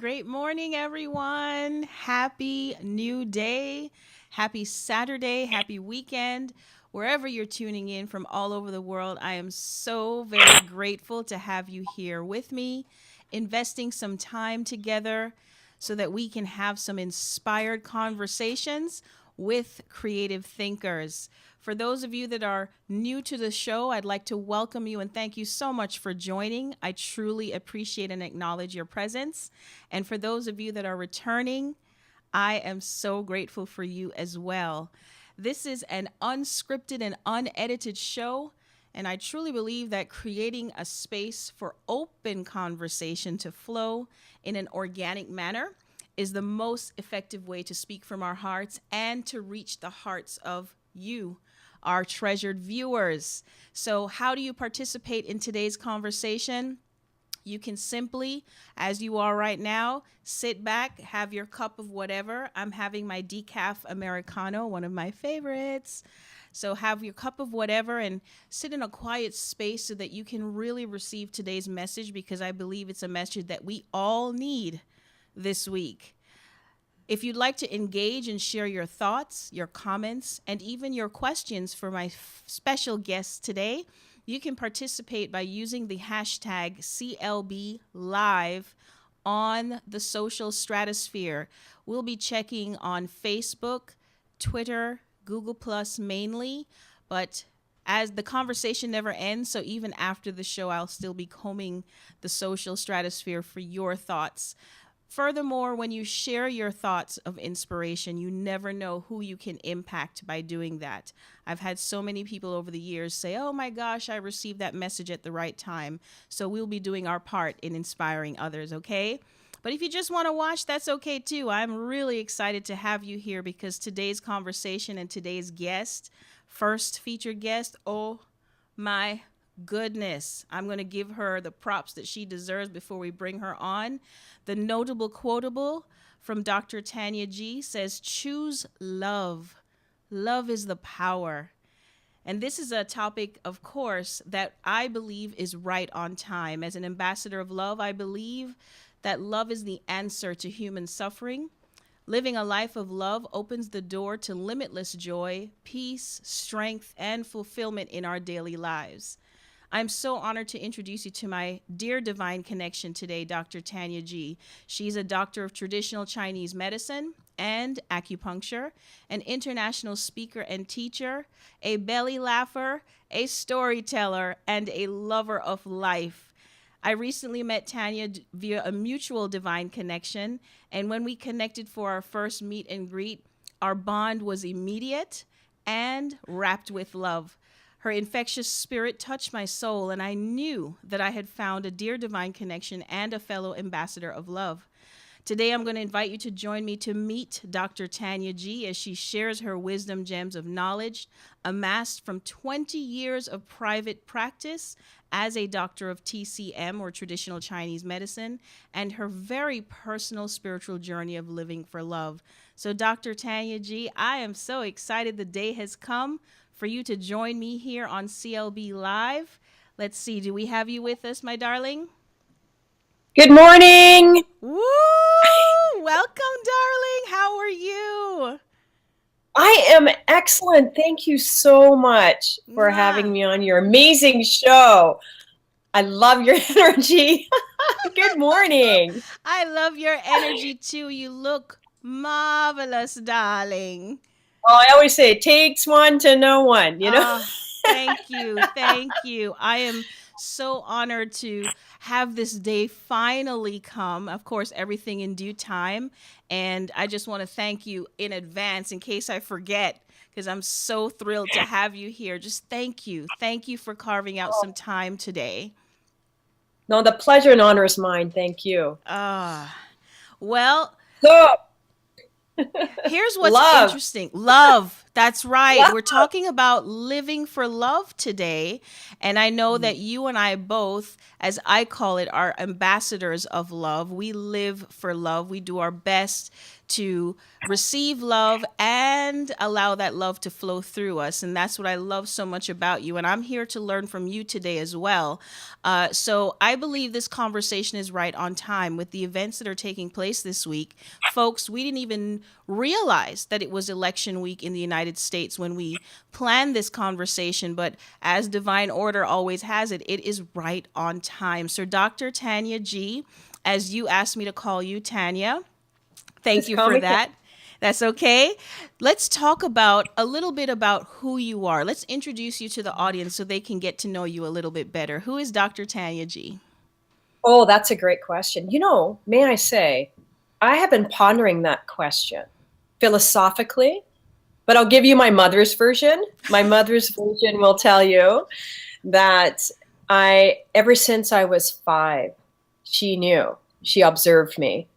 Great morning, everyone. Happy new day. Happy Saturday. Happy weekend. Wherever you're tuning in from all over the world, I am so very grateful to have you here with me, investing some time together so that we can have some inspired conversations with creative thinkers. For those of you that are new to the show, I'd like to welcome you and thank you so much for joining. I truly appreciate and acknowledge your presence. And for those of you that are returning, I am so grateful for you as well. This is an unscripted and unedited show, and I truly believe that creating a space for open conversation to flow in an organic manner is the most effective way to speak from our hearts and to reach the hearts of you, our treasured viewers. So, how do you participate in today's conversation? You can simply, as you are right now, sit back, have your cup of whatever. I'm having my decaf Americano, one of my favorites. So, have your cup of whatever and sit in a quiet space so that you can really receive today's message because I believe it's a message that we all need this week. If you'd like to engage and share your thoughts, your comments, and even your questions for my special guests today, you can participate by using the hashtag CLB on the social stratosphere. We'll be checking on Facebook, Twitter, Google Plus mainly, but as the conversation never ends, so even after the show, I'll still be combing the social stratosphere for your thoughts. Furthermore, when you share your thoughts of inspiration, you never know who you can impact by doing that. I've had so many people over the years say, oh my gosh, I received that message at the right time. So we'll be doing our part in inspiring others, okay? But if you just want to watch, that's okay too. I'm really excited to have you here because today's conversation and today's guest, first featured guest, oh my goodness. I'm going to give her the props that she deserves before we bring her on. The notable quotable from Dr. Tanya G says, choose love. Love is the power. And this is a topic, of course, that I believe is right on time. As an ambassador of love, I believe that love is the answer to human suffering. Living a life of love opens the door to limitless joy, peace, strength, and fulfillment in our daily lives. I'm so honored to introduce you to my dear divine connection today, Dr. Tanya G. She's a doctor of traditional Chinese medicine and acupuncture, an international speaker and teacher, a belly laugher, a storyteller, and a lover of life. I recently met Tanya via a mutual divine connection, and when we connected for our first meet and greet, our bond was immediate and wrapped with love. Her infectious spirit touched my soul, and I knew that I had found a dear divine connection and a fellow ambassador of love. Today, I'm going to invite you to join me to meet Dr. Tanya G as she shares her wisdom gems of knowledge amassed from 20 years of private practice as a doctor of TCM or traditional Chinese medicine and her very personal spiritual journey of living for love. So, Dr. Tanya G, I am so excited the day has come for you to join me here on CLB Live. Let's see, do we have you with us, my darling? Good morning. Woo! Welcome, darling. How are you? I am excellent. Thank you so much for having me on your amazing show. I love your energy. Good morning. I love your energy too. You look marvelous, darling. Well, I always say it takes one to know one, you know? Thank you. Thank you. I am so honored to have this day finally come. Of course, everything in due time. And I just want to thank you in advance in case I forget, because I'm so thrilled to have you here. Just thank you. Thank you for carving out some time today. No, the pleasure and honor is mine. Thank you. Well, So, here's what's interesting. Love. That's right. Wow. We're talking about living for love today. And I know that you and I both, as I call it, are ambassadors of love. We live for love. We do our best to receive love and allow that love to flow through us. And that's what I love so much about you. And I'm here to learn from you today as well. So I believe this conversation is right on time with the events that are taking place this week. Folks, we didn't even realize that it was election week in the United States when we planned this conversation. But as divine order always has it, it is right on time. So, Dr. Tanya G., as you asked me to call you, Tanya, thank Just you call for me that. That's okay. Let's talk about a little bit about who you are. Let's introduce you to the audience so they can get to know you a little bit better. Who is Dr. Tanya G.? Oh, that's a great question. May I say, I have been pondering that question philosophically, but I'll give you my mother's version. My mother's version will tell you that ever since I was 5, she knew, she observed me.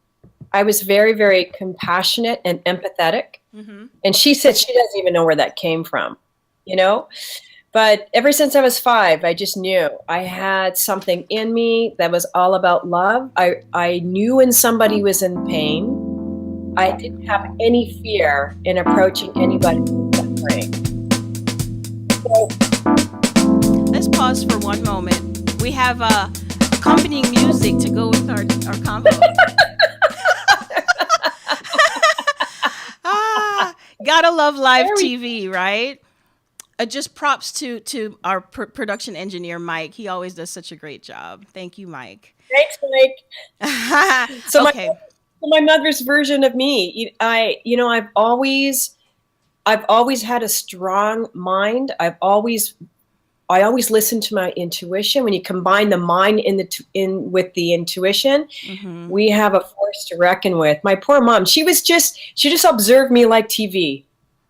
I was very, very compassionate and empathetic. Mm-hmm. And she said she doesn't even know where that came from, you know? But ever since I was 5, I just knew I had something in me that was all about love. I knew when somebody was in pain. I didn't have any fear in approaching anybody who's suffering. So, Let's pause for one moment. We have accompanying music to go with our convo. Gotta love live TV, right? Just props to our production engineer, Mike. He always does such a great job. Thank you, Mike. Thanks, Mike. So okay. my mother's version of me, I've always had a strong mind. I always listen to my intuition. When you combine the mind with the intuition, Mm-hmm. we have a force to reckon with. My poor mom, she just observed me like TV.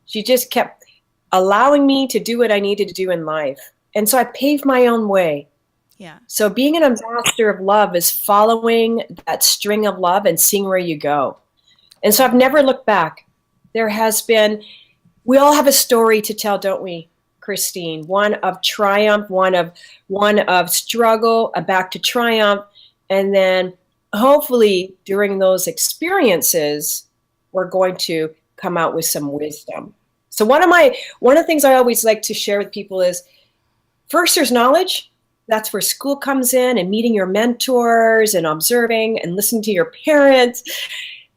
She just kept allowing me to do what I needed to do in life. And so I paved my own way. Yeah. So being an ambassador of love is following that string of love and seeing where you go. And so I've never looked back. We all have a story to tell, don't we, Christine? One of triumph, one of struggle, back to triumph. And then hopefully during those experiences, we're going to come out with some wisdom. So one of the things I always like to share with people is, first there's knowledge. That's where school comes in, and meeting your mentors and observing and listening to your parents.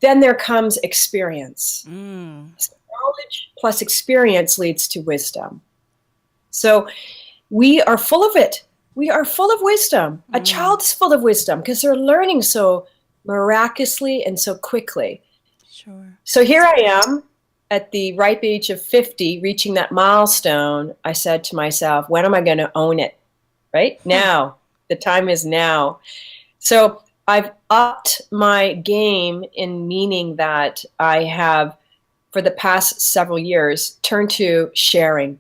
Then there comes experience. So knowledge plus experience leads to wisdom. So we are full of it. We are full of wisdom. A child is full of wisdom because they're learning so miraculously and so quickly. Sure. So here I am at the ripe age of 50, reaching that milestone. I said to myself, when am I going to own it? Right now, the time is now. So I've upped my game in meaning that I have, for the past several years, turned to sharing.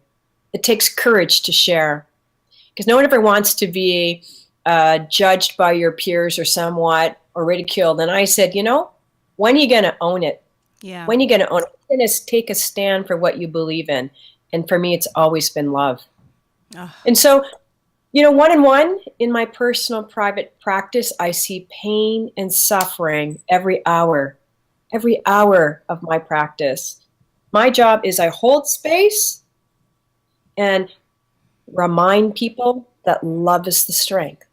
It takes courage to share because no one ever wants to be judged by your peers or somewhat or ridiculed. And I said, when are you going to own it? Yeah. When are you going to own it? You're going to take a stand for what you believe in. And for me, it's always been love. Oh. And so, one-on-one in my personal private practice, I see pain and suffering every hour of my practice. My job is I hold space and remind people that love is the strength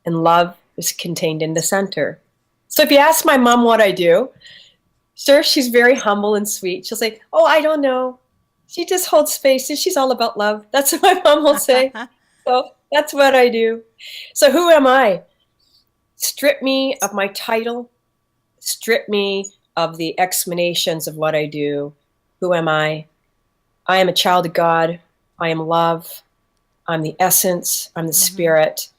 and love is contained in the center. So if you ask my mom what I do, sure, she's very humble and sweet. She'll say, oh, I don't know. She just holds space and she's all about love. That's what my mom will say. So that's what I do. So who am I? Strip me of my title. Strip me of the explanations of what I do. Who am I? I am a child of God. I am love. I'm the essence. I'm the spirit.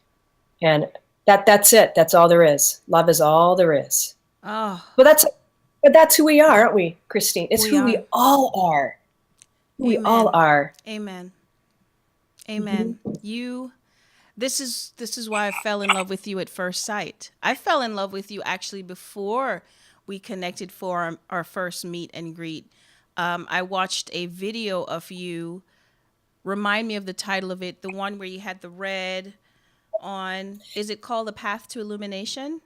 And that's it. That's all there is. Love is all there is. Oh. But that's who we are, aren't we, Christine? It's who we all are. We all are. Amen. Amen. This is why I fell in love with you at first sight. I fell in love with you actually before we connected for our first meet and greet. I watched a video of you. Remind me of the title of it, the one where you had the red on. Is it called The Path to Illumination?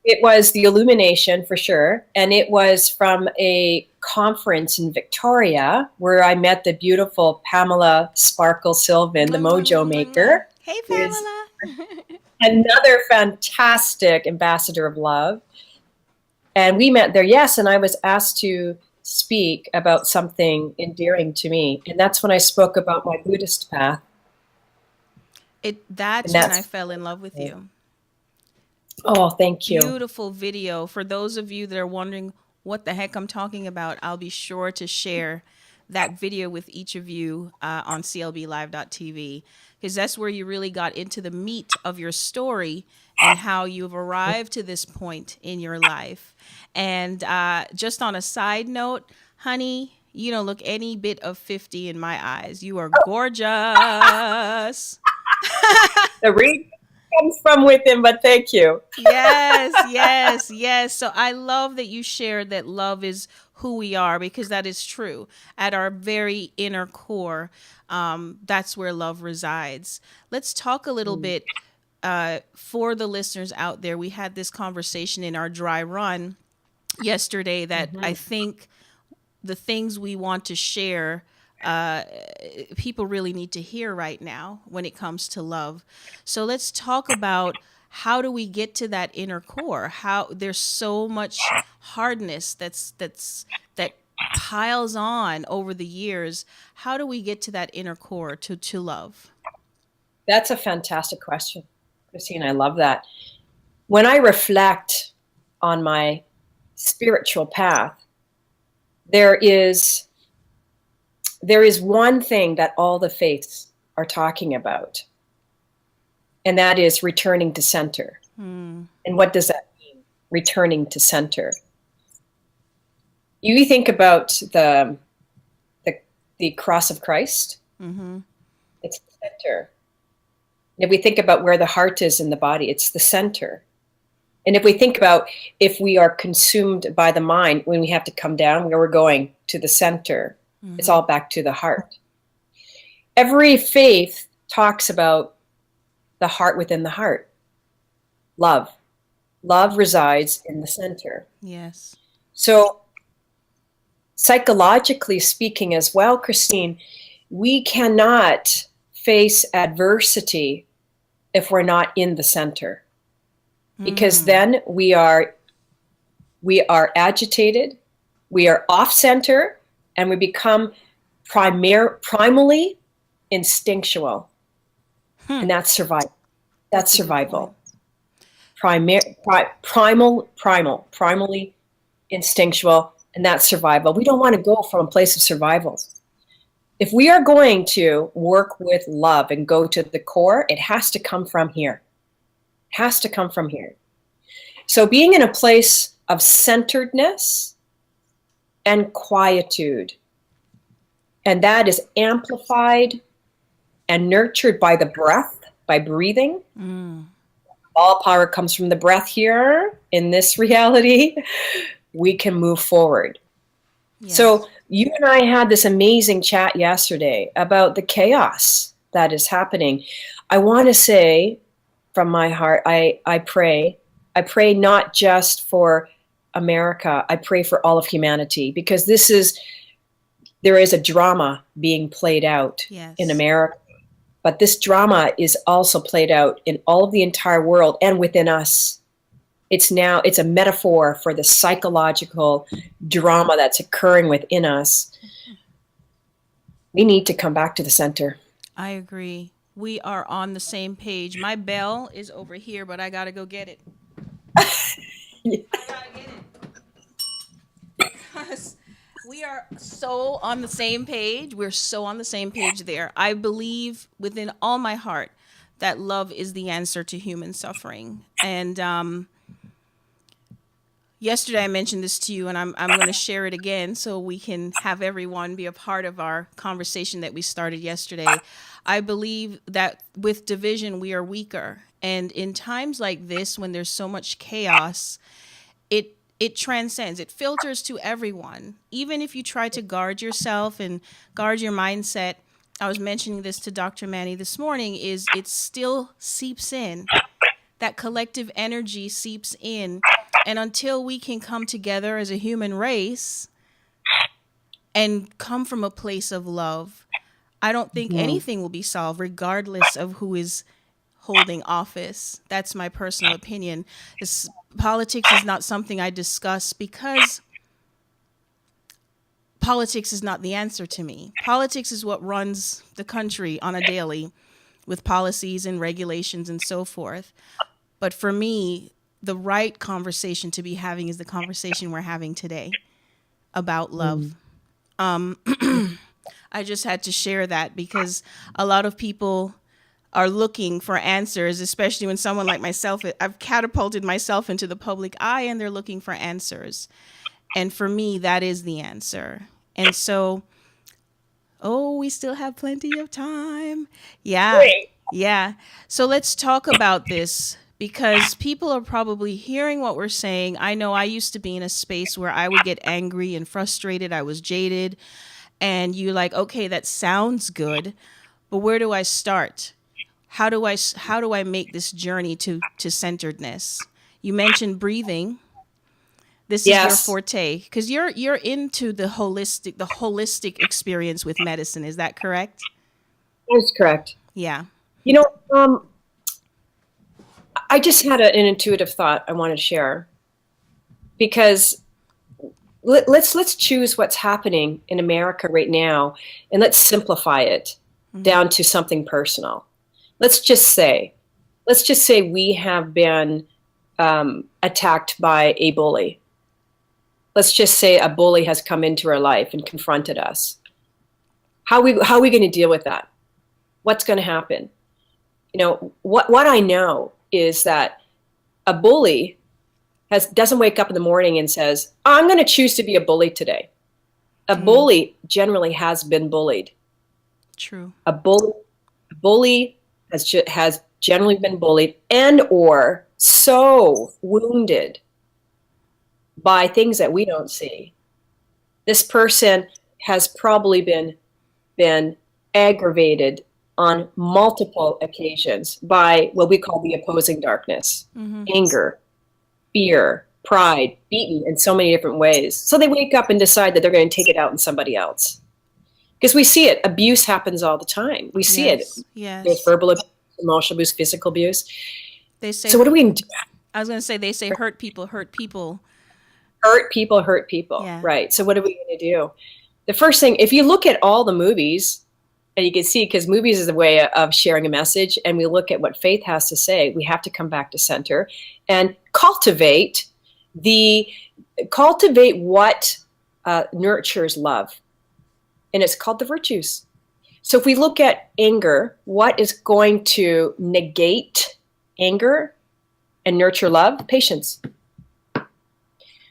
It was the Illumination for sure. And it was from a conference in Victoria where I met the beautiful Pamela Sparkle Sylvan, the Mwah, mwah, Mojo mwah, mwah, mwah. Maker, Hey, who is Pamela. another fantastic ambassador of love. And we met there, yes, and I was asked to speak about something endearing to me. And that's when I spoke about my Buddhist path. And That's when I that's, fell in love with you. oh, thank you. Beautiful video. For those of you that are wondering what the heck I'm talking about, I'll be sure to share that video with each of you on clblive.tv, because that's where you really got into the meat of your story and how you've arrived to this point in your life. And just on a side note, honey, you don't look any bit of 50 in my eyes. You are gorgeous. The read comes from within, but thank you. Yes, yes, yes. So I love that you shared that love is who we are, because that is true. At our very inner core, that's where love resides. Let's talk a little bit for the listeners out there. We had this conversation in our dry run yesterday that I think the things we want to share, people really need to hear right now when it comes to love. So let's talk about, how do we get to that inner core? How there's so much hardness that piles on over the years. How do we get to that inner core to love? That's a fantastic question, Christine. I love that. When I reflect on my spiritual path, there is one thing that all the faiths are talking about, and that is returning to center. And what does that mean, returning to center? You think about the cross of Christ. It's the center. If we think about where the heart is in the body, it's the center. And if we think about, if we are consumed by the mind, when we have to come down, where we're going to the center, it's all back to the heart. Every faith talks about the heart within the heart. Love. Love resides in the center. Yes. So psychologically speaking as well, Christine, we cannot face adversity if we're not in the center. Because then we are agitated, we are off center, and we become primally instinctual. And that's survival. That's survival. Primally instinctual, and that's survival. We don't want to go from a place of survival. If we are going to work with love and go to the core, it has to come from here. Has to come from here. So being in a place of centeredness and quietude, and that is amplified and nurtured by the breath, by breathing. All power comes from the breath here in this reality. We can move forward. Yes. So you and I had this amazing chat yesterday about the chaos that is happening. I want to say, from my heart, I pray not just for America, I pray for all of humanity, because there is a drama being played out in America, but this drama is also played out in all of the entire world and within us. It's a metaphor for the psychological drama that's occurring within us. We need to come back to the center. I agree. We are on the same page. My bell is over here, but I got to go get it. I got to get it. Because we are so on the same page. We're so on the same page there. I believe within all my heart that love is the answer to human suffering. And yesterday I mentioned this to you, and I'm going to share it again so we can have everyone be a part of our conversation that we started yesterday. I believe that with division, we are weaker. And in times like this, when there's so much chaos, it transcends, it filters to everyone. Even if you try to guard yourself and guard your mindset, I was mentioning this to Dr. Manny this morning, is it still seeps in. That collective energy seeps in. And until we can come together as a human race and come from a place of love, I don't think anything will be solved, regardless of who is holding office. That's my personal opinion. Politics is not something I discuss because politics is not the answer to me. Politics is what runs the country on a daily, with policies and regulations and so forth. But for me, the right conversation to be having is the conversation we're having today about love. I just had to share that because a lot of people are looking for answers, especially when someone like myself, I've catapulted myself into the public eye and they're looking for answers. And for me, that is the answer. And so, we still have plenty of time. Yeah. Great. Yeah. So let's talk about this because people are probably hearing what we're saying. I know I used to be in a space where I would get angry and frustrated. I was jaded. And you're like, okay, that sounds good, but where do I start? How do I make this journey to centeredness? You mentioned breathing. This is your forte because you're into the holistic experience with medicine. Is that correct? That's correct. Yeah. I just had an intuitive thought I want to share because let's choose what's happening in America right now and let's simplify it down to something personal. Let's just say we have been attacked by a bully. Let's just say a bully has come into our life and confronted us. How are we going to deal with that? What's going to happen? What I know is that a bully doesn't wake up in the morning and says, I'm going to choose to be a bully today. A bully generally has been bullied. True. A bully has generally been bullied and or so wounded by things that we don't see. This person has probably been aggravated on multiple occasions by what we call the opposing darkness, anger, fear, pride, beaten in so many different ways. So they wake up and decide that they're going to take it out on somebody else. Because we see it. Abuse happens all the time. We see it. Yes. There's verbal abuse, emotional abuse, physical abuse. They say, so what are we going to do? I was going to say, they say hurt people hurt people. Hurt people hurt people. Yeah. Right. So what are we going to do? The first thing, if you look at all the movies, and you can see, because movies is a way of sharing a message, and we look at what faith has to say, we have to come back to center and cultivate what nurtures love. And it's called the virtues. So if we look at anger, what is going to negate anger and nurture love? Patience.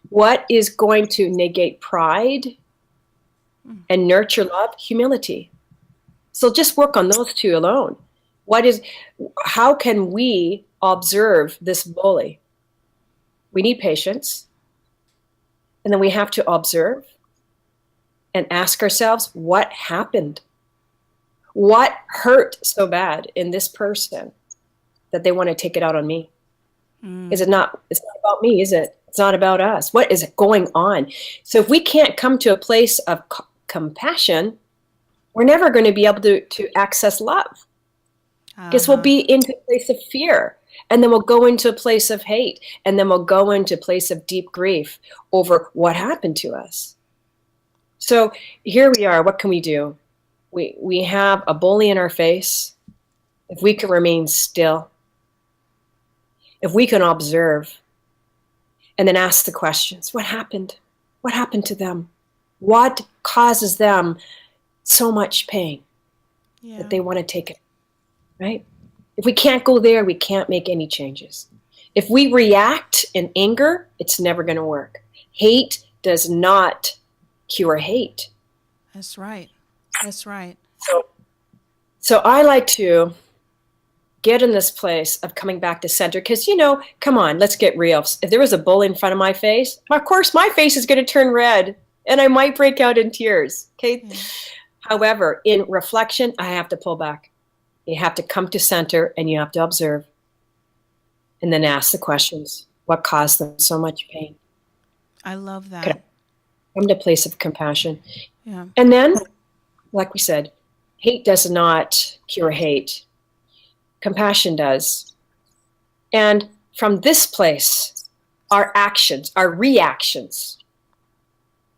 What is going to negate pride and nurture love? Humility. So just work on those two alone. How can we observe this bully? We need patience. And then we have to observe and ask ourselves, what happened? What hurt so bad in this person that they want to take it out on me? It's not about me, is it? It's not about us. What is going on? So if we can't come to a place of compassion, we're never going to be able to access love. Because we'll be into a place of fear, and then we'll go into a place of hate, and then we'll go into a place of deep grief over what happened to us. So here we are. What can we do? We have a bully in our face. If we can remain still, if we can observe, and then ask the questions, what happened? What happened to them? What causes them so much pain that they want to take it, right? If we can't go there, we can't make any changes. If we react in anger, it's never going to work. Hate does not cure hate. That's right. That's right. So I like to get in this place of coming back to center. Because, come on, let's get real. If there was a bull in front of my face, of course, my face is going to turn red and I might break out in tears. Okay. However, in reflection, I have to pull back. You have to come to center and you have to observe and then ask the questions. What caused them so much pain? I love that. Could I come to a place of compassion? Yeah. And then, like we said, hate does not cure hate. Compassion does. And from this place, our actions, our reactions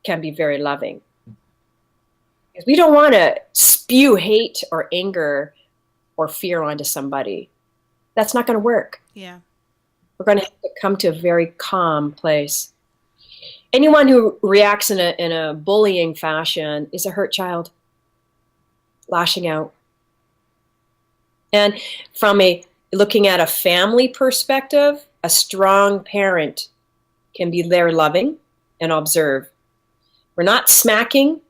can be very loving. Because we don't want to spew hate or anger or fear onto somebody. That's not going to work. Yeah. We're going to have to come to a very calm place. Anyone who reacts in a bullying fashion is a hurt child, lashing out. And from looking at a family perspective, a strong parent can be there loving and observe. We're not smacking.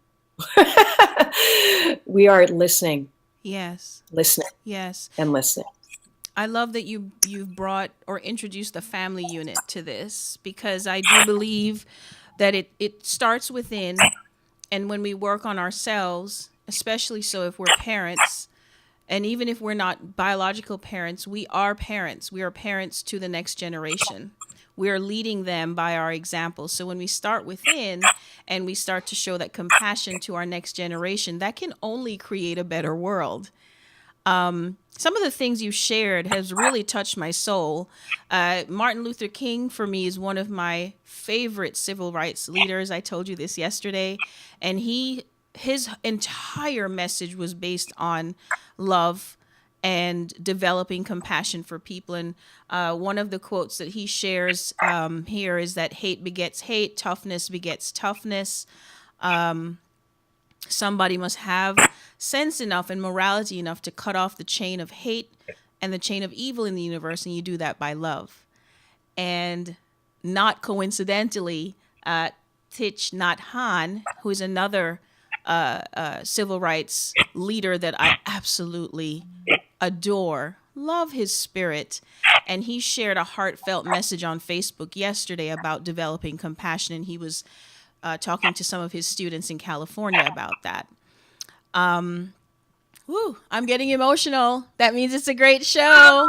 We are listening. Yes. Listening. Yes. And listening. I love that you've brought or introduced the family unit to this, because I do believe that it starts within, and when we work on ourselves, especially so if we're parents, and even if we're not biological parents, we are parents. We are parents to the next generation. We are leading them by our example. So when we start within and we start to show that compassion to our next generation, that can only create a better world. Some of the things you shared has really touched my soul. Martin Luther King, for me, is one of my favorite civil rights leaders. I told you this yesterday. And his entire message was based on love and developing compassion for people. And one of the quotes that he shares here is that hate begets hate, toughness begets toughness. Somebody must have sense enough and morality enough to cut off the chain of hate and the chain of evil in the universe, and you do that by love. And not coincidentally, Thich Nhat Hanh, who is another civil rights leader that I absolutely adore, love his spirit, and he shared a heartfelt message on Facebook yesterday about developing compassion, and he was talking to some of his students in California about that. I'm getting emotional. That means it's a great show.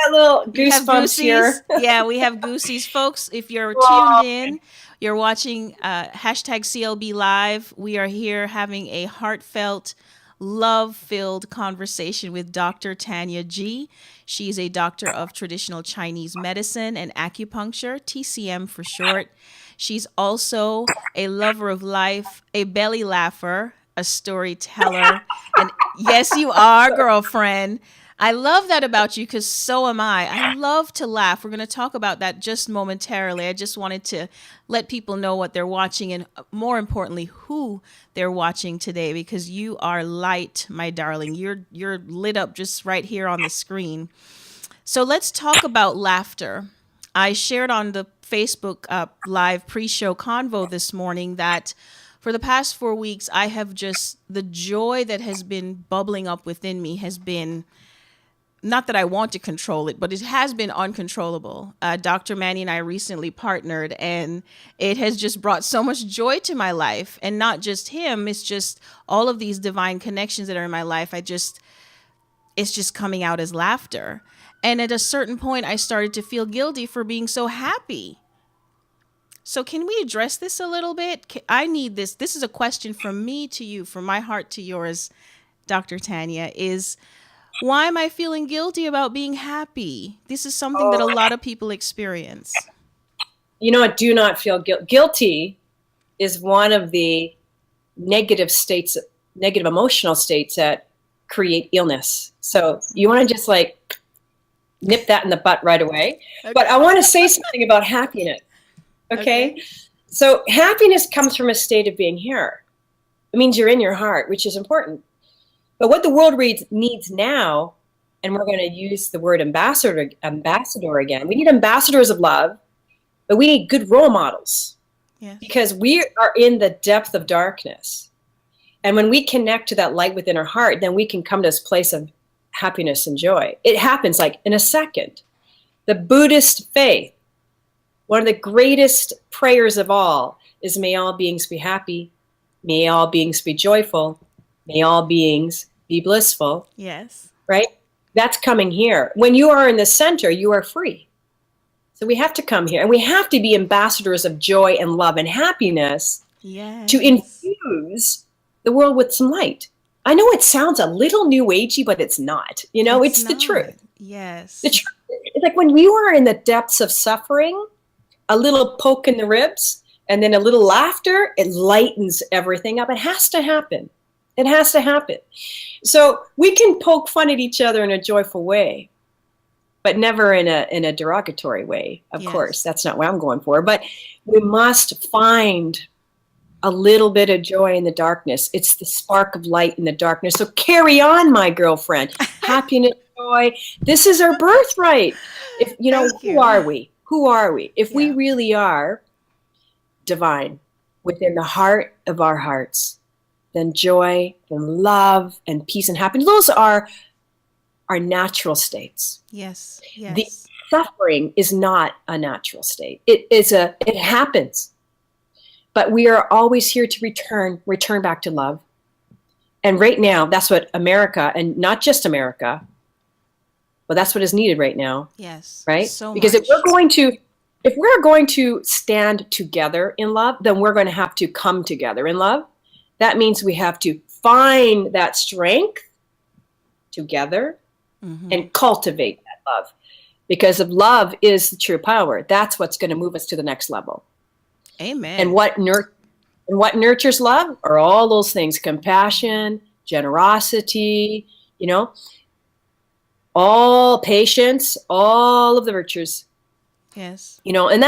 Got little goosebumps here. Yeah, we have goosies. Folks, if you're tuned in, you're watching hashtag CLB Live. We are here having a heartfelt, love-filled conversation with Dr. Tanya G. She's a doctor of traditional Chinese medicine and acupuncture, TCM for short. She's also a lover of life, a belly laugher, a storyteller. And yes, you are, girlfriend. I love that about you, because so am I. I love to laugh. We're going to talk about that just momentarily. I just wanted to let people know what they're watching, and more importantly, who they're watching today, because you are light, my darling. You're lit up just right here on the screen. So let's talk about laughter. I shared on the Facebook live pre-show convo this morning that for the past 4 weeks, I have just, the joy that has been bubbling up within me has been, not that I want to control it, but it has been uncontrollable. Dr. Manny and I recently partnered, and it has just brought so much joy to my life. And not just him, it's just all of these divine connections that are in my life. It's just coming out as laughter. And at a certain point, I started to feel guilty for being so happy. So can we address this a little bit? I need this. This is a question from me to you, from my heart to yours, Dr. Tanya, is why am I feeling guilty about being happy? This is something that a lot of people experience. You know what? Do not feel guilty is one of the negative emotional states that create illness. So you want to just like nip that in the butt right away. Okay. But I want to say something about happiness. Okay? So happiness comes from a state of being here. It means you're in your heart, which is important. But what the world needs now, and we're going to use the word ambassador again. We need ambassadors of love, but we need good role models. Yes. Because we are in the depth of darkness. And when we connect to that light within our heart, then we can come to this place of happiness and joy. It happens like in a second. The Buddhist faith, one of the greatest prayers of all is, may all beings be happy, may all beings be joyful, may all beings be blissful. Yes. Right? That's coming here. When you are in the center, you are free. So we have to come here, and we have to be ambassadors of joy and love and happiness, Yes. to infuse the world with some light. I know it sounds a little new agey, but it's not. It's the not. truth. Yes. The truth. It's like when we are in the depths of suffering, a little poke in the ribs and then a little laughter, it lightens everything up. It has to happen. It has to happen. So we can poke fun at each other in a joyful way, but never in a derogatory way. Of Yes. course, that's not what I'm going for. But we must find a little bit of joy in the darkness. It's the spark of light in the darkness. So carry on, my girlfriend. Happiness, joy. This is our birthright. If Thank you. who are we? Who are we? If we Yeah. really are divine within the heart of our hearts, then joy and love and peace and happiness, those are our natural states. Yes. The Yes. suffering is not a natural state. It happens. But we are always here to return back to love. And right now, that's what America, and not just America, but that's what is needed right now, Yes. right? So Because much. if we're going to stand together in love, then we're going to have to come together in love. That means we have to find that strength together Mhm. and cultivate that love. Because of love is the true power. That's what's going to move us to the next level. Amen. And what nurtures love are all those things: compassion, generosity, all patience, all of the virtues, Yes. and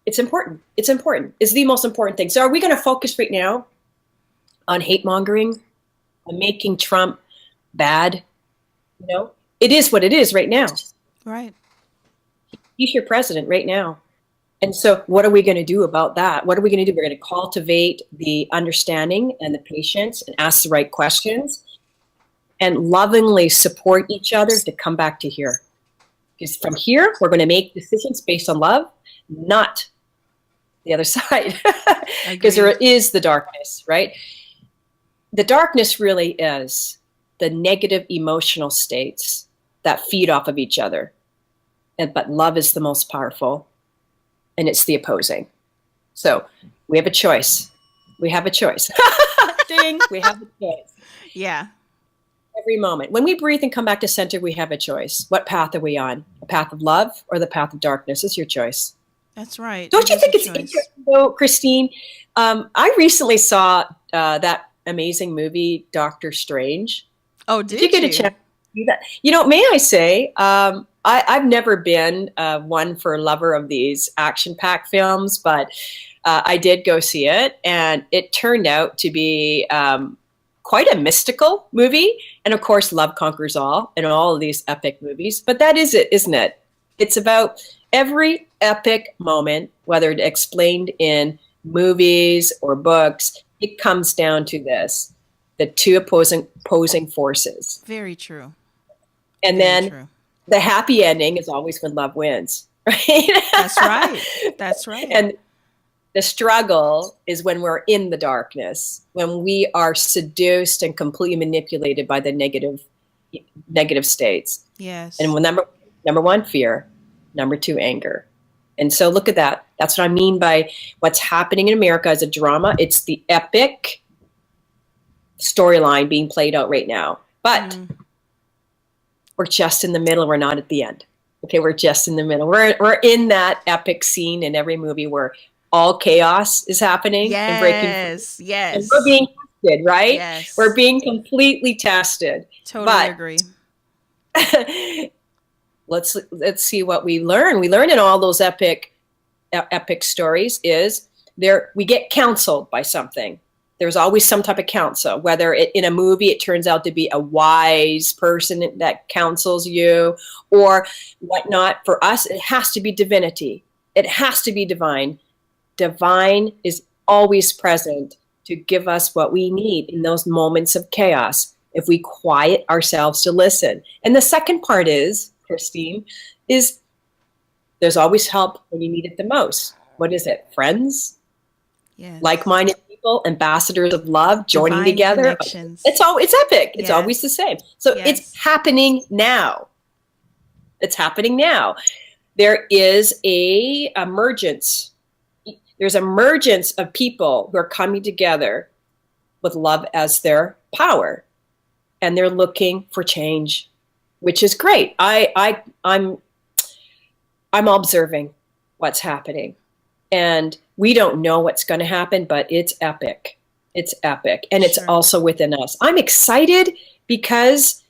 it's important. It's important. It's the most important thing. So are we going to focus right now on hate mongering, on making Trump bad? It is what it is right now. Right. He's your president right now. And so what are we going to do about that? What are we going to do? We're going to cultivate the understanding and the patience and ask the right questions and lovingly support each other to come back to here. Because from here, we're going to make decisions based on love, not the other side. Because there is the darkness, right? The darkness really is the negative emotional states that feed off of each other. But love is the most powerful. And it's the opposing. So we have a choice. We have a choice. Ding, we have a choice. Yeah. Every moment. When we breathe and come back to center, we have a choice. What path are we on? A path of love or the path of darkness? It's your choice. That's right. Don't It you is think a it's choice. interesting, though, Christine? I recently saw that amazing movie, Doctor Strange. Oh, Did you get a chance to do that? May I say, I've never been one for a lover of these action-packed films, but I did go see it, and it turned out to be quite a mystical movie. And of course, love conquers all in all of these epic movies. But that is it, isn't it? It's about every epic moment, whether it's explained in movies or books, it comes down to this: the two opposing forces. Very true. And Very then true. the happy ending is always when love wins, right? That's right. That's right. And the struggle is when we're in the darkness, when we are seduced and completely manipulated by the negative states. Yes. And when number one, fear. Number two, anger. And so look at that. That's what I mean by what's happening in America as a drama. It's the epic storyline being played out right now. But we're just in the middle. We're not at the end. Okay, we're just in the middle. We're in that epic scene in every movie where all chaos is happening and breaking free. Yes. And we're being tested, right? Yes. We're being completely tested. Totally agree. Let's see what we learn. We learn in all those epic stories is we get counseled by something. There's always some type of counsel, whether in a movie it turns out to be a wise person that counsels you or whatnot. For us, it has to be divinity. It has to be divine. Divine is always present to give us what we need in those moments of chaos. if we quiet ourselves to listen. And the second part is, Christine, is there's always help when you need it the most. What is it? Friends, Yes. like-minded people, ambassadors of love, joining Divine together. connections. It's epic. It's Yeah. always the same. So Yes. it's happening now. It's happening now. There is a emergence. There's emergence of people who are coming together with love as their power, and they're looking for change, which is great. I'm observing what's happening, and we don't know what's going to happen, but it's epic. It's epic, and it's Sure. also within us. I'm excited because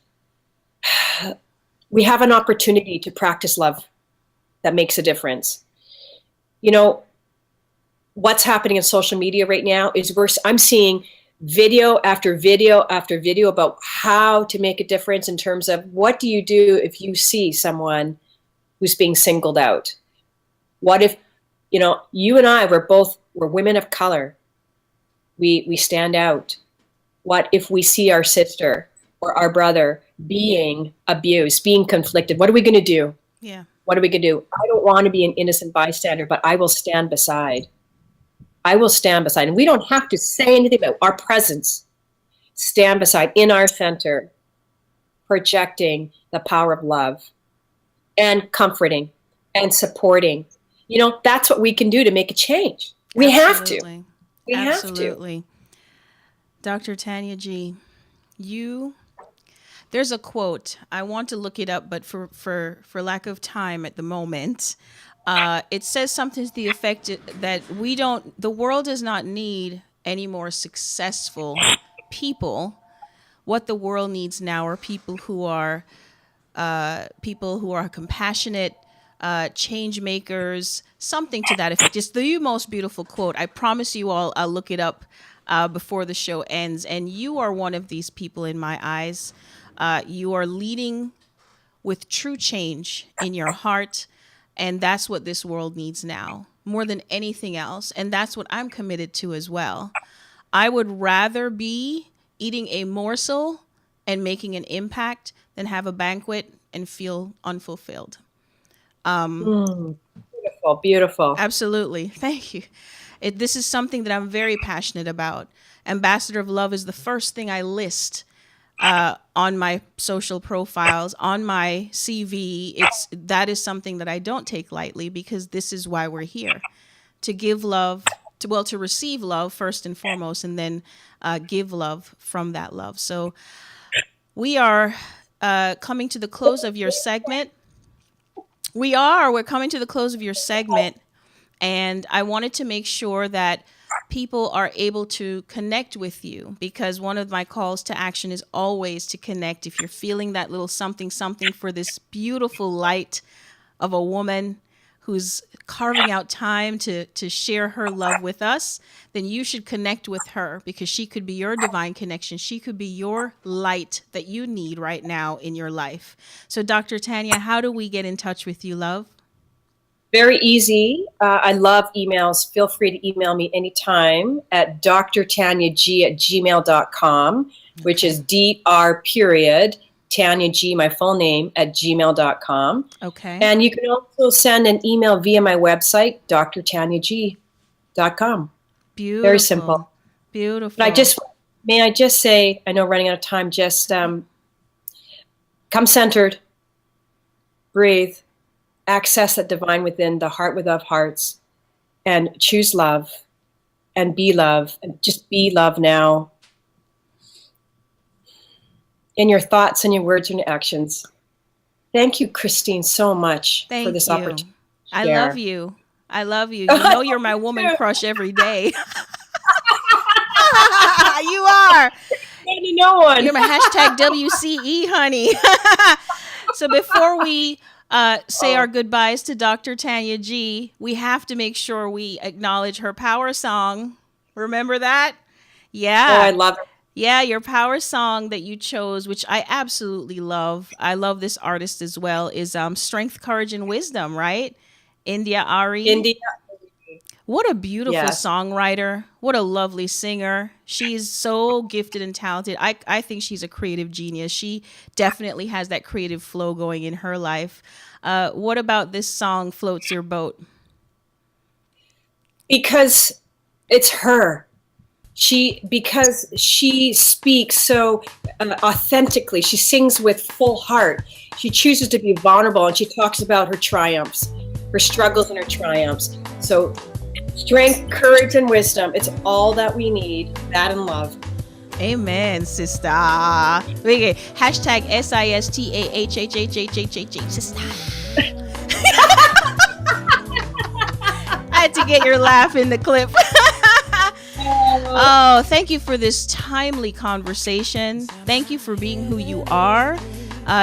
we have an opportunity to practice love that makes a difference. You know, what's happening in social media right now is I'm seeing video after video after video about how to make a difference in terms of what do you do if you see someone who's being singled out? What if, you and I we're women of color. We stand out. What if we see our sister or our brother being abused, being conflicted? What are we going to do? Yeah. What are we going to do? I don't want to be an innocent bystander, but I will stand beside. I will stand beside. And we don't have to say anything about our presence. Stand beside in our center, projecting the power of love and comforting and supporting. That's what we can do to make a change. We have to. Absolutely. We have to. Absolutely. Dr. Tanya G, there's a quote. I want to look it up, but for lack of time at the moment, it says something to the effect that the world does not need any more successful people. What the world needs now are people who are compassionate, change makers, something to that effect. It's the most beautiful quote. I promise you all, I'll look it up before the show ends. And you are one of these people in my eyes. You are leading with true change in your heart. And that's what this world needs now, more than anything else. And that's what I'm committed to as well. I would rather be eating a morsel and making an impact than have a banquet and feel unfulfilled. Beautiful, beautiful. Absolutely. Thank you. This is something that I'm very passionate about. Ambassador of Love is the first thing I list on my social profiles, on my CV. That is something that I don't take lightly, because this is why we're here, to give love, to receive love first and foremost, and then give love from that love. So we are coming to the close of your segment. We're coming to the close of your segment, and I wanted to make sure that people are able to connect with you, because one of my calls to action is always to connect. If you're feeling that little something for this beautiful light of a woman who's carving out time to share her love with us, then you should connect with her, because she could be your divine connection. She could be your light that you need right now in your life. So Dr. Tanya, how do we get in touch with you, love? Very easy. I love emails. Feel free to email me anytime at drtanyag@gmail.com, which is dr. Tanya G, my full name, @gmail.com. Okay. And you can also send an email via my website, drtanyag.com. Beautiful. Very simple. Beautiful. But may I just say, I know running out of time, just come centered, breathe, access that divine within, the heart without hearts, and choose love and be love, and just be love now in your thoughts and your words and your actions. Thank you, Christine, so much for this opportunity. I love you. I love you. You know you're my woman crush every day. You are. No one. You're my hashtag WCE, honey. So before we say our goodbyes to Dr. Tanya G, we have to make sure we acknowledge her power song. Remember that? Yeah. Oh, I love it. Yeah, your power song that you chose, which I absolutely love. I love this artist as well, is Strength, Courage, and Wisdom, right? India Ari. India. What a beautiful Yes. songwriter. What a lovely singer. She's so gifted and talented. I think she's a creative genius. She definitely has that creative flow going in her life. What about this song, Floats Your Boat? Because it's her. Because she speaks so authentically. She sings with full heart. She chooses to be vulnerable, and she talks about her triumphs, her struggles and her triumphs. So strength, courage, and wisdom, it's all that we need, that and love. Amen, sister. Okay, hashtag SISTAHHHHHHH, sister. I had to get your laugh in the clip. Oh, thank you for this timely conversation. Thank you for being who you are.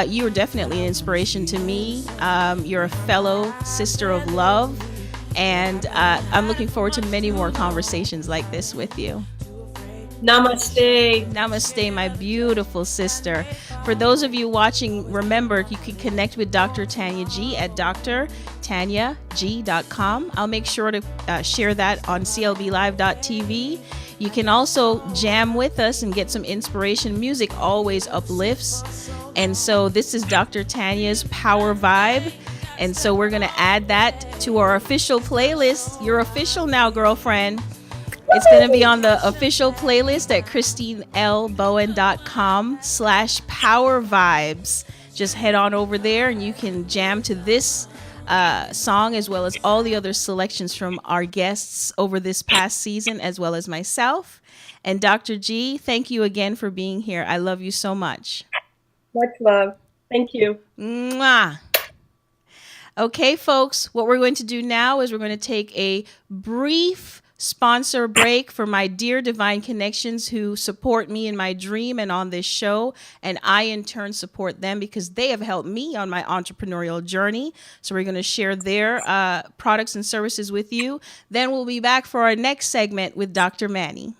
You are definitely an inspiration to me. You're a fellow sister of love. And I'm looking forward to many more conversations like this with you. Namaste. Namaste, my beautiful sister. For those of you watching, remember you can connect with Dr. Tanya G at drtanyag.com. I'll make sure to share that on clblive.tv. You can also jam with us and get some inspiration. Music always uplifts. And so this is Dr. Tanya's Power Vibe. And so we're going to add that to our official playlist. You're official now, girlfriend. It's going to be on the official playlist at christinelbowen.com/powervibes. Just head on over there and you can jam to this song as well as all the other selections from our guests over this past season, as well as myself. And Dr. G, thank you again for being here. I love you so much. Much love. Thank you. Mwah. Okay, folks, what we're going to do now is we're going to take a brief sponsor break for my dear Divine Connections who support me in my dream and on this show. And I, in turn, support them because they have helped me on my entrepreneurial journey. So we're going to share their products and services with you. Then we'll be back for our next segment with Dr. Manny.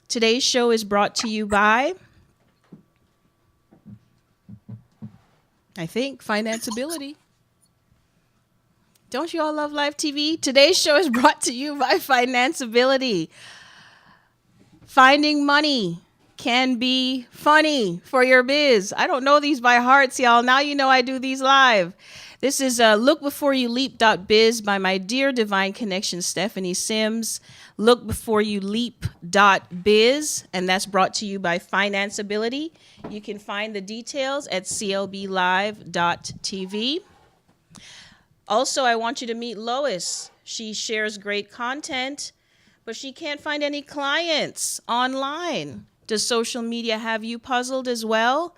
Today's show is brought to you by, I think, Financeability. Don't you all love live TV? Today's show is brought to you by Financeability. Finding money can be funny for your biz. I don't know these by heart, y'all. Now you know I do these live. This is lookbeforeyouleap.biz by my dear Divine Connection, Stephanie Sims. Lookbeforeyouleap.biz, and that's brought to you by Financeability. You can find the details at clblive.tv. Also, I want you to meet Lois. She shares great content, but she can't find any clients online. Does social media have you puzzled as well?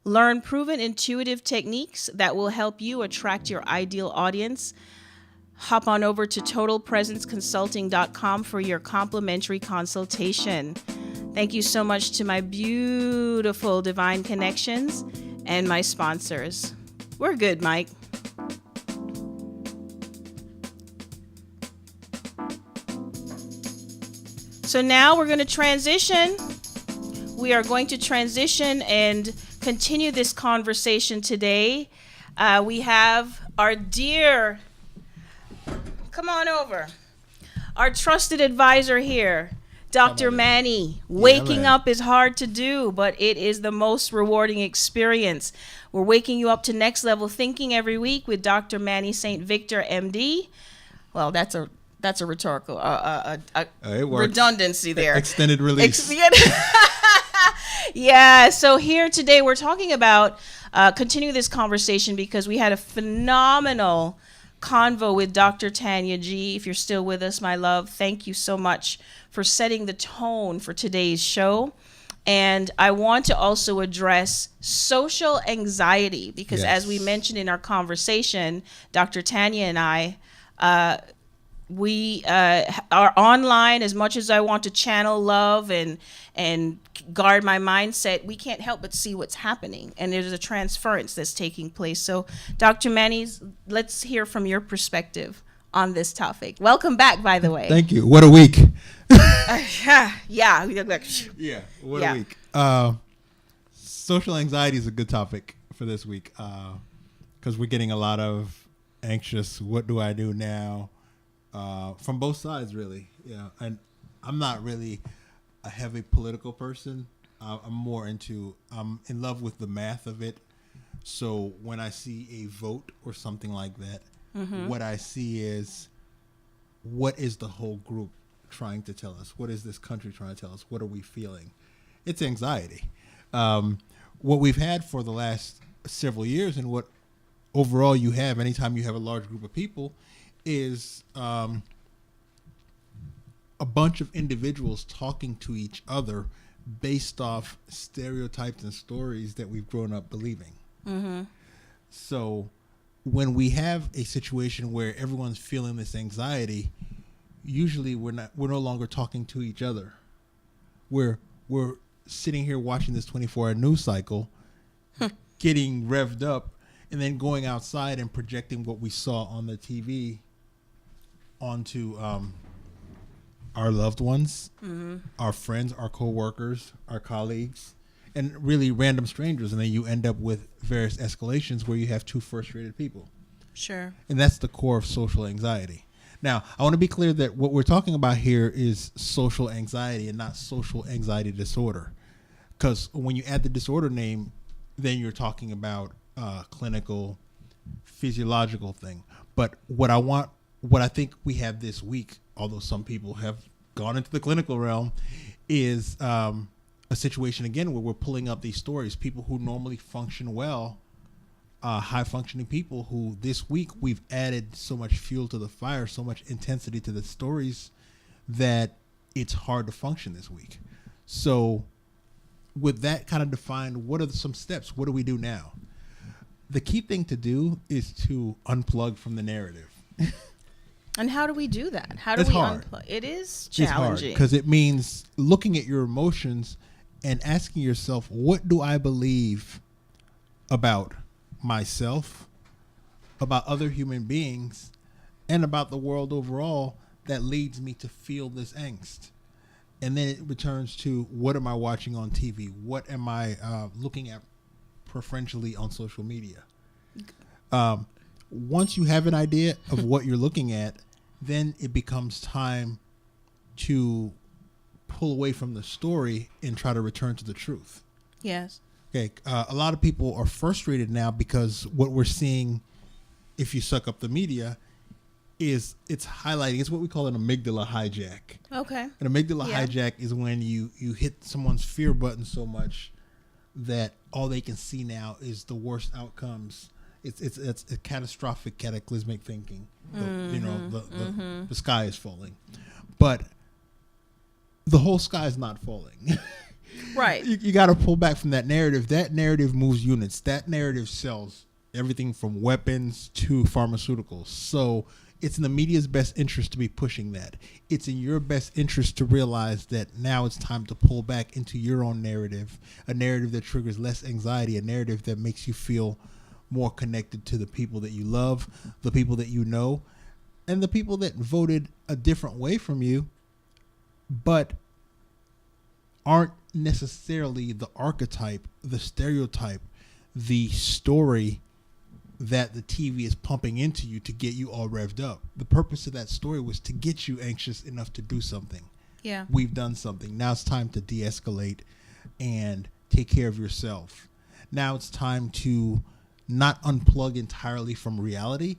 Learn proven intuitive techniques that will help you attract your ideal audience. Hop on over to totalpresenceconsulting.com for your complimentary consultation. Thank you so much to my beautiful Divine Connections and my sponsors. We're good, Mike. So now we're going to transition. We are going to transition and continue this conversation today. We have our dear, come on over, our trusted advisor here, Dr. Manny. Waking up is hard to do, but it is the most rewarding experience. We're waking you up to next level thinking every week with Dr. Manny St. Victor, MD. Well, that's a rhetorical redundancy there. Extended release. Yeah, so here today we're talking about continue this conversation because we had a phenomenal convo with Dr. Tanya G. If you're still with us, my love, thank you so much for setting the tone for today's show. And I want to also address social anxiety because as we mentioned in our conversation, Dr. Tanya and I, we are online. As much as I want to channel love and guard my mindset, we can't help but see what's happening, and there's a transference that's taking place. So Dr. Manny, let's hear from your perspective on this topic. Welcome back, by the way. Thank you. What a week. Yeah, what a week. Social anxiety is a good topic for this week because we're getting a lot of anxious. What do I do now? From both sides, really. Yeah, and I'm not really a heavy political person. I'm in love with the math of it. So when I see a vote or something like that, what I see is, what is the whole group trying to tell us? What is this country trying to tell us? What are we feeling? It's anxiety. What we've had for the last several years, and what overall you have anytime you have a large group of people, is a bunch of individuals talking to each other based off stereotypes and stories that we've grown up believing. So when we have a situation where everyone's feeling this anxiety, usually we're no longer talking to each other. We're sitting here watching this 24-hour news cycle, getting revved up, and then going outside and projecting what we saw on the TV onto our loved ones, our friends, our coworkers, our colleagues, and really random strangers. And then you end up with various escalations where you have two frustrated people. Sure. And that's the core of social anxiety. Now, I want to be clear that what we're talking about here is social anxiety and not social anxiety disorder. Because when you add the disorder name, then you're talking about clinical, physiological thing. But what I think we have this week, although some people have gone into the clinical realm, is a situation again where we're pulling up these stories. People who normally function well, high functioning people who this week we've added so much fuel to the fire, so much intensity to the stories that it's hard to function this week. So with that kind of defined, what are some steps? What do we do now? The key thing to do is to unplug from the narrative. And how do we do that? How do It's we hard. unplug? It is It's hard challenging. because it means looking at your emotions and asking yourself, what do I believe about myself, about other human beings, and about the world overall that leads me to feel this angst? And then it returns to, what am I watching on TV? What am I looking at preferentially on social media? Once you have an idea of what you're looking at, then it becomes time to pull away from the story and try to return to the truth. Yes. Okay, a lot of people are frustrated now because what we're seeing, if you suck up the media, is it's highlighting. It's what we call an amygdala hijack. Okay. An amygdala Yeah. hijack is when you hit someone's fear button so much that all they can see now is the worst outcomes. It's a catastrophic, cataclysmic thinking. The sky is falling, but the whole sky is not falling. Right. You got to pull back from that narrative. That narrative moves units. That narrative sells everything from weapons to pharmaceuticals. So it's in the media's best interest to be pushing that. It's in your best interest to realize that now it's time to pull back into your own narrative, a narrative that triggers less anxiety, a narrative that makes you feel more connected to the people that you love, the people that you know, and the people that voted a different way from you, but aren't necessarily the archetype, the stereotype, the story that the TV is pumping into you to get you all revved up. The purpose of that story was to get you anxious enough to do something. Yeah. We've done something. Now it's time to de-escalate and take care of yourself. Now it's time to not unplug entirely from reality,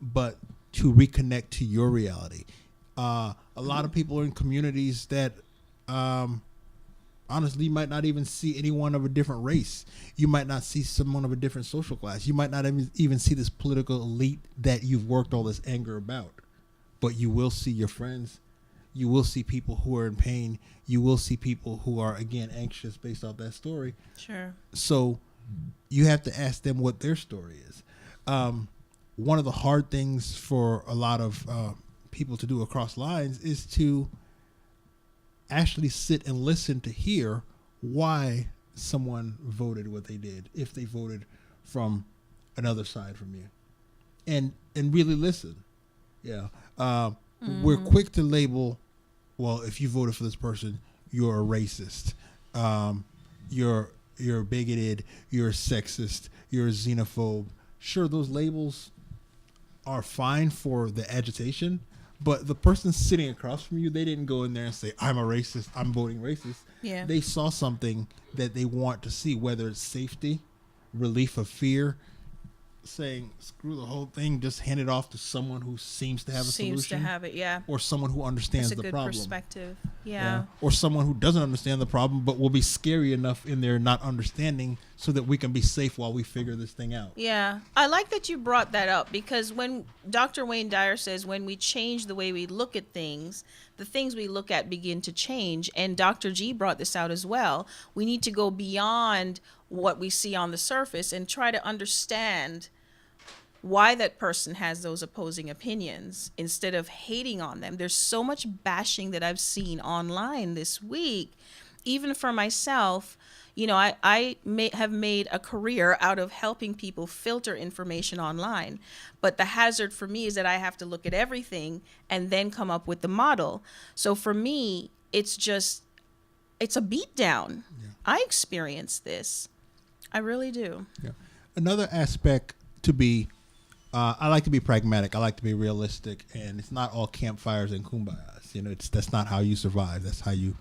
but to reconnect to your reality. A lot of people are in communities that honestly, you might not even see anyone of a different race. You might not see someone of a different social class. You might not even see this political elite that you've worked all this anger about. But you will see your friends. You will see people who are in pain. You will see people who are, again, anxious based off that story. Sure. So you have to ask them what their story is. One of the hard things for a lot of people to do across lines is to actually sit and listen to hear why someone voted what they did, if they voted from another side from you, and really listen. Yeah. We're quick to label, well, if you voted for this person, you're a racist. You're bigoted. You're a sexist. You're a xenophobe. Sure, those labels are fine for the agitation, but the person sitting across from you, they didn't go in there and say, I'm a racist, I'm voting racist. Yeah. They saw something that they want to see, whether it's safety, relief of fear, saying, screw the whole thing, just hand it off to someone who seems to have a Seems solution. to have it, yeah. Or someone who understands That's a the good problem. perspective. Yeah. Or someone who doesn't understand the problem, but will be scary enough in their not understanding so that we can be safe while we figure this thing out. Yeah. I like that you brought that up, because when Dr. Wayne Dyer says when we change the way we look at things, the things we look at begin to change. And Dr. G brought this out as well. We need to go beyond what we see on the surface and try to understand why that person has those opposing opinions instead of hating on them. There's so much bashing that I've seen online this week. Even for myself, you know, I have made a career out of helping people filter information online. But the hazard for me is that I have to look at everything and then come up with the model. So for me, it's a beatdown. Yeah. I experience this. I really do. Yeah. Another aspect to be, I like to be pragmatic. I like to be realistic, and it's not all campfires and kumbayas. You know, that's not how you survive. That's how you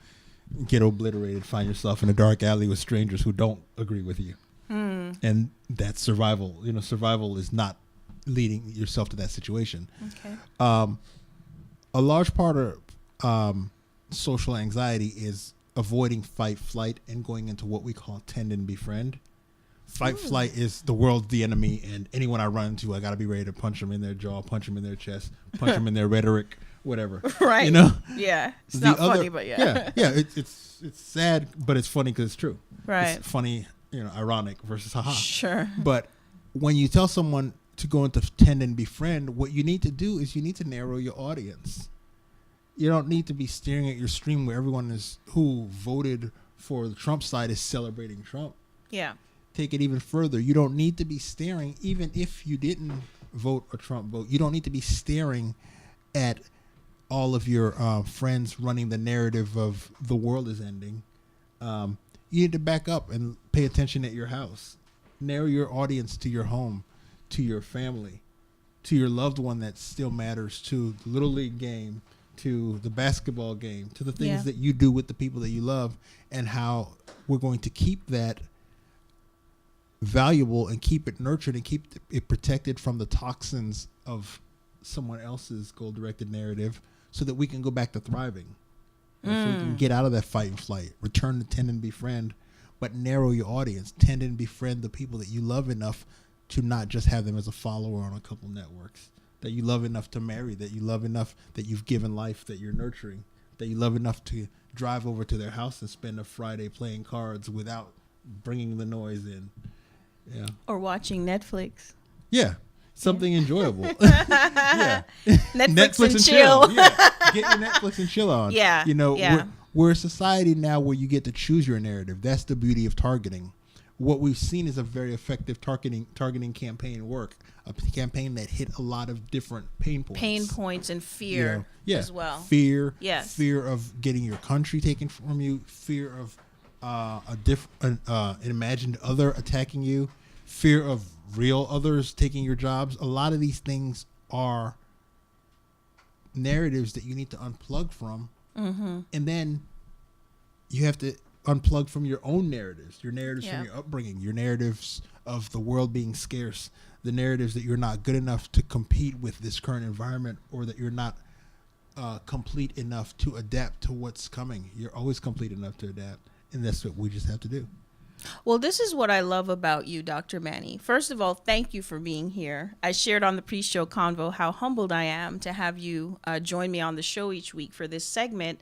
get obliterated, find yourself in a dark alley with strangers who don't agree with you. And that's survival. You know, survival is not leading yourself to that situation. Okay. A large part of social anxiety is avoiding fight, flight, and going into what we call tend and befriend. Fight, flight is the world's the enemy, and anyone I run into, I got to be ready to punch them in their jaw, punch them in their chest, punch them in their rhetoric, whatever. Right. You know? Yeah. It's not funny, but yeah. Yeah. It's sad, but it's funny because it's true. Right. It's funny, you know, ironic versus haha. Sure. But when you tell someone to go into tend and befriend, what you need to do is you need to narrow your audience. You don't need to be staring at your stream where everyone is who voted for the Trump side is celebrating Trump. Yeah. Take it even further. You don't need to be staring, even if you didn't vote a Trump vote, you don't need to be staring at all of your friends running the narrative of the world is ending. You need to back up and pay attention at your house. Narrow your audience to your home, to your family, to your loved one that still matters, to the Little League game, to the basketball game, to the things that you do with the people that you love, and how we're going to keep that valuable and keep it nurtured and keep it protected from the toxins of someone else's goal-directed narrative so that we can go back to thriving. So we can get out of that fight and flight, return to tend and befriend, but narrow your audience. Tend and befriend the people that you love enough to not just have them as a follower on a couple networks, that you love enough to marry, that you love enough that you've given life, that you're nurturing, that you love enough to drive over to their house and spend a Friday playing cards without bringing the noise in. Yeah. Or watching Netflix. Yeah. Something enjoyable. Yeah. Netflix and chill. Yeah. Get your Netflix and chill on. Yeah. You know, we're a society now where you get to choose your narrative. That's the beauty of targeting. What we've seen is a very effective targeting campaign work. A campaign that hit a lot of different pain points. Pain points and fear as well. Fear. Yes. Fear of getting your country taken from you. Fear of an imagined other attacking you, fear of real others taking your jobs. A lot of these things are narratives that you need to unplug from, and then you have to unplug from your own narratives, your narratives from your upbringing, your narratives of the world being scarce, the narratives that you're not good enough to compete with this current environment, or that you're not complete enough to adapt to what's coming. You're always complete enough to adapt. And that's what we just have to do. Well, this is what I love about you, Dr. Manny. First of all, thank you for being here. I shared on the pre-show convo how humbled I am to have you join me on the show each week for this segment.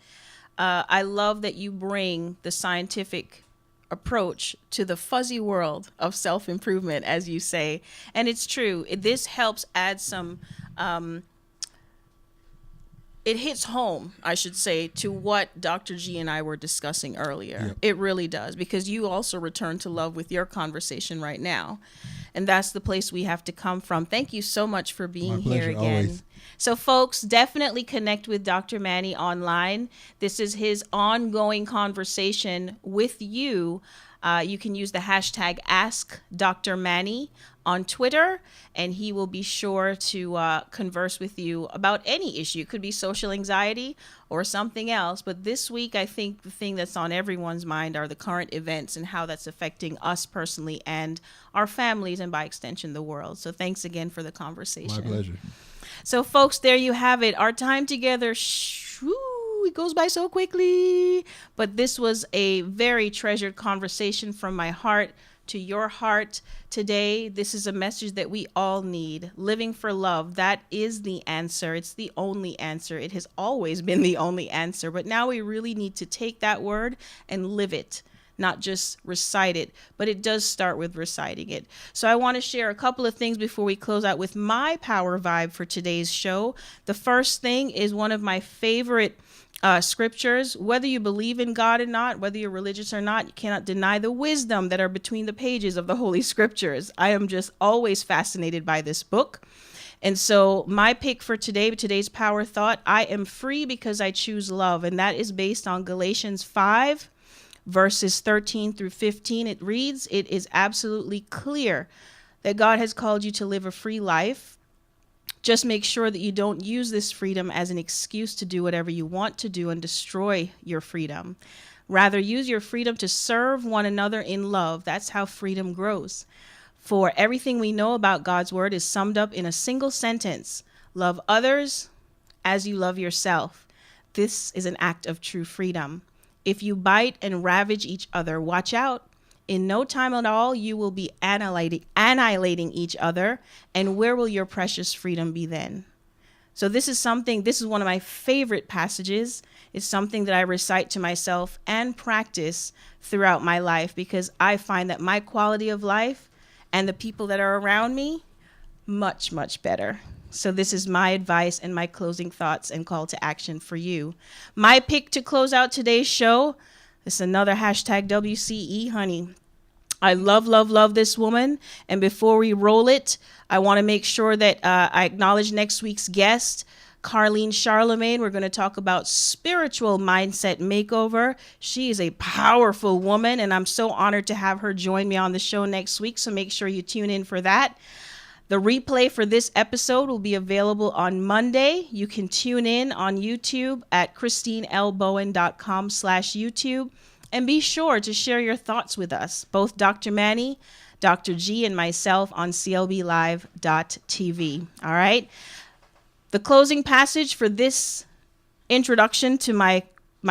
I love that you bring the scientific approach to the fuzzy world of self-improvement, as you say. And it's true. This helps add some... it hits home, I should say, to what Dr. G and I were discussing earlier. Yep. It really does, because you also return to love with your conversation right now. And that's the place we have to come from. Thank you so much for being here again. Always. So, folks, definitely connect with Dr. Manny online. This is his ongoing conversation with you. You can use the hashtag AskDrManny on Twitter, and he will be sure to converse with you about any issue. It could be social anxiety or something else. But this week, I think the thing that's on everyone's mind are the current events and how that's affecting us personally and our families, and by extension, the world. So thanks again for the conversation. My pleasure. So, folks, there you have it. Our time together, it goes by so quickly. But this was a very treasured conversation from my heart to your heart today. This is a message that we all need. Living for love, that is the answer. It's the only answer. It has always been the only answer. But now we really need to take that word and live it. Not just recite it, but it does start with reciting it. So I want to share a couple of things before we close out with my power vibe for today's show. The first thing is one of my favorite scriptures. Whether you believe in God or not, whether you're religious or not, you cannot deny the wisdom that are between the pages of the Holy Scriptures. I am just always fascinated by this book. And so my pick for today's power thought, I am free because I choose love. And that is based on Galatians 5. Verses 13 through 15, it reads, "It is absolutely clear that God has called you to live a free life. Just make sure that you don't use this freedom as an excuse to do whatever you want to do and destroy your freedom. Rather, use your freedom to serve one another in love. That's how freedom grows. For everything we know about God's word is summed up in a single sentence. Love others as you love yourself. This is an act of true freedom. If you bite and ravage each other, watch out. In no time at all, you will be annihilating each other. And where will your precious freedom be then?" So this is one of my favorite passages. It's something that I recite to myself and practice throughout my life, because I find that my quality of life and the people that are around me, much, much better. So this is my advice and my closing thoughts and call to action for you. My pick to close out today's show is another hashtag WCE, honey. I love, love, love this woman. And before we roll it, I want to make sure that I acknowledge next week's guest, Carlene Charlemagne. We're going to talk about spiritual mindset makeover. She is a powerful woman, and I'm so honored to have her join me on the show next week. So make sure you tune in for that. The replay for this episode will be available on Monday. You can tune in on YouTube at ChristineLBowen.com/YouTube. And be sure to share your thoughts with us, both Dr. Manny, Dr. G, and myself on CLBlive.tv. All right? The closing passage for this introduction to my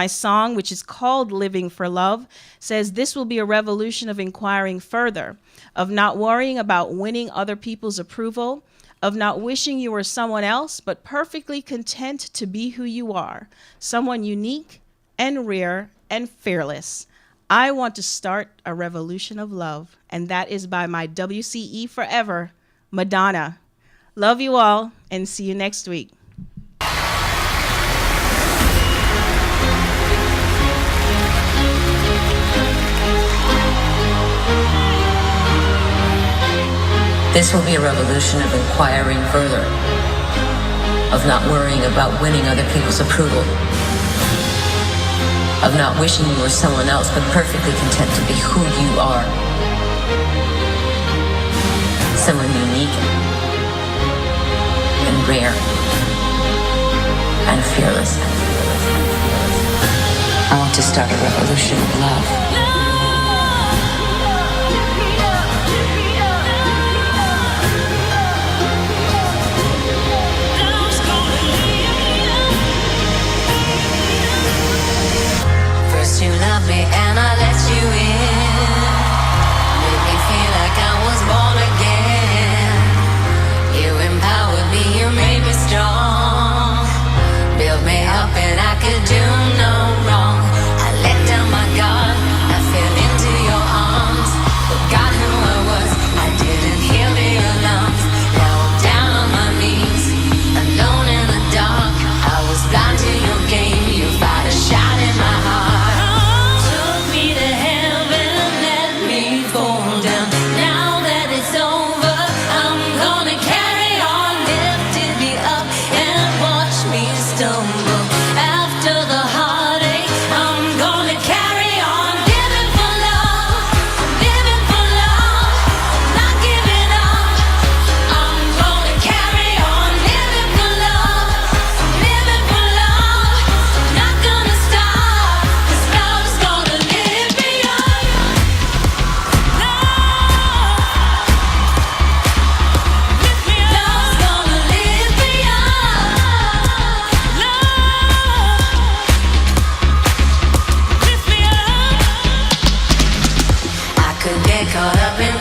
song, which is called Living for Love, says, "This will be a revolution of inquiring further, of not worrying about winning other people's approval, of not wishing you were someone else, but perfectly content to be who you are, someone unique and rare and fearless. I want to start a revolution of love." And that is by my WCE forever, Madonna. Love you all, and see you next week. This will be a revolution of inquiring further, of not worrying about winning other people's approval, of not wishing you were someone else, but perfectly content to be who you are. Someone unique and rare and fearless. I want to start a revolution of love. You love me and I let you in. Made me feel like I was born again. You empowered me, you made me strong. Built me up and I could do no wrong. I let down my guard, caught up in